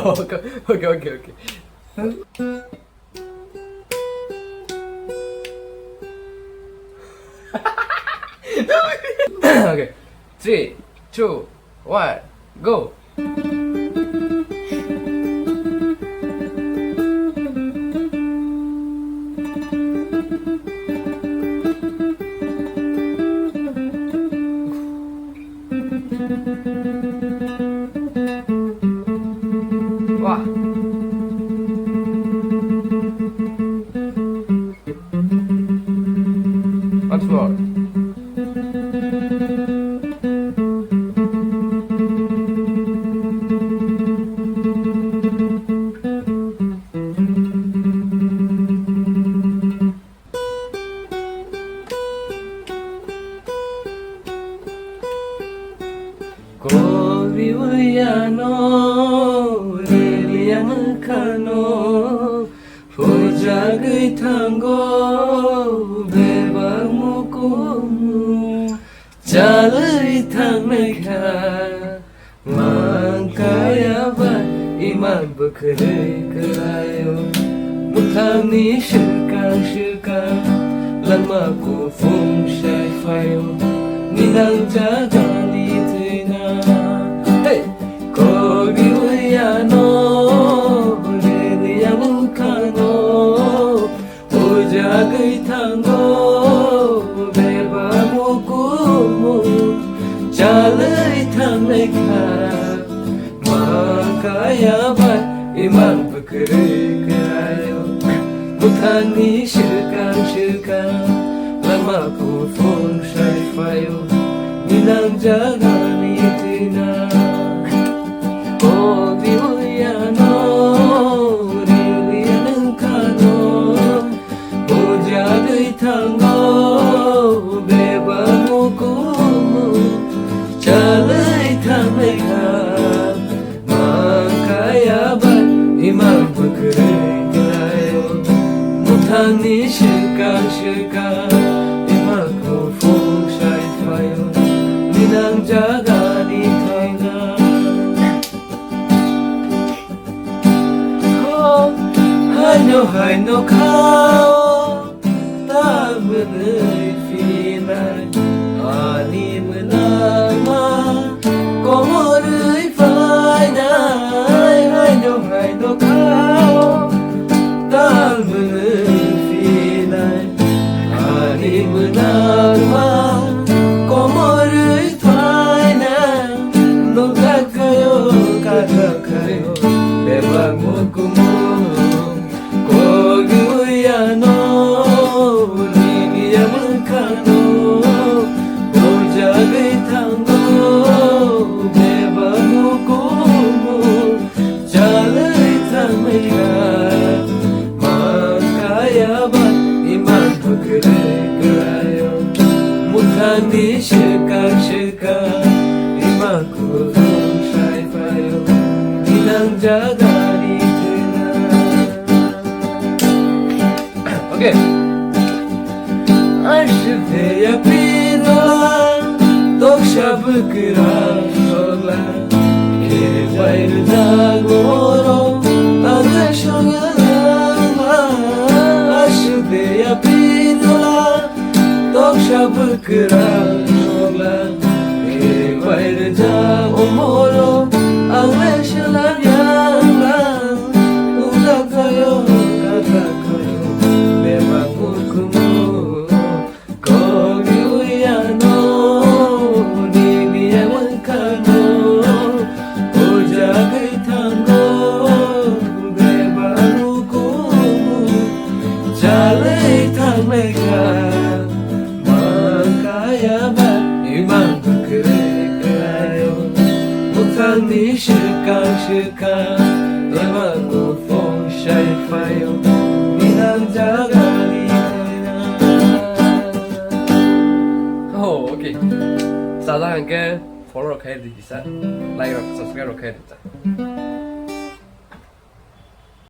Okay. Okay. 3, 2, 1, go. Wah. Once more. Koviuyano, Liliankano, Fujagai tango, Beba mukumu, Jalai tangneka, Mangkayaba, Iman bekerei kerayo, Mutani shirkang, Lamaku fung shai fayo, Ninang jaga di tina. Hey, Koviuyano, Liliankano, Fujagai tango, Beba mukumu, Jalai tangneka, Makayaba, Iman bekerei kerayo, Mutani shirkang, Lamaku fung shai fayo, Ninang jaga ni tina. Koviuyano, Liliankano, Fujagai tango, Beba mukumu, Jalai tangneka, Makayaba, Iman bekerei kerayo, Mutani shirkang, Imaku fung shai fayo, Ninang jaga di tina. Oh, Haino kau, tak menei finai, Ani menama, komorei finai. Haino kau, tak menei finai, Ani menama, komorei finai. Nunca kayo, kata kayo, beba mukumu. Koviuyano, Liliankano, Fujagai tango, Beba mukumu, Jalai tangneka, Makayaba, Iman bekerei kerayo, Mutani shirkang, Imaku fung shai fayo, Ninang jaga di tina. Okay. Aşıveya pinola, Toksha bıkıran şola, Kere bayrıda goro, Anlaşılama. Aşıveya pinola, Toksha bıkıran şola, Kere bayrıda omoro, Anlaşılama. Uda kayo, kata kayo, Beba mukumu. Koviuyano, Liliankano, Fujagai tango, Beba mukumu, Jalai tangneka, Makayaba, Iman bekerei kerayo, Mutani shirkang, Imaku fung shai fayo, Ninang jaga di tina. Oh, okay. 사랑한 게 follow 可以的，like subscribe 可以的。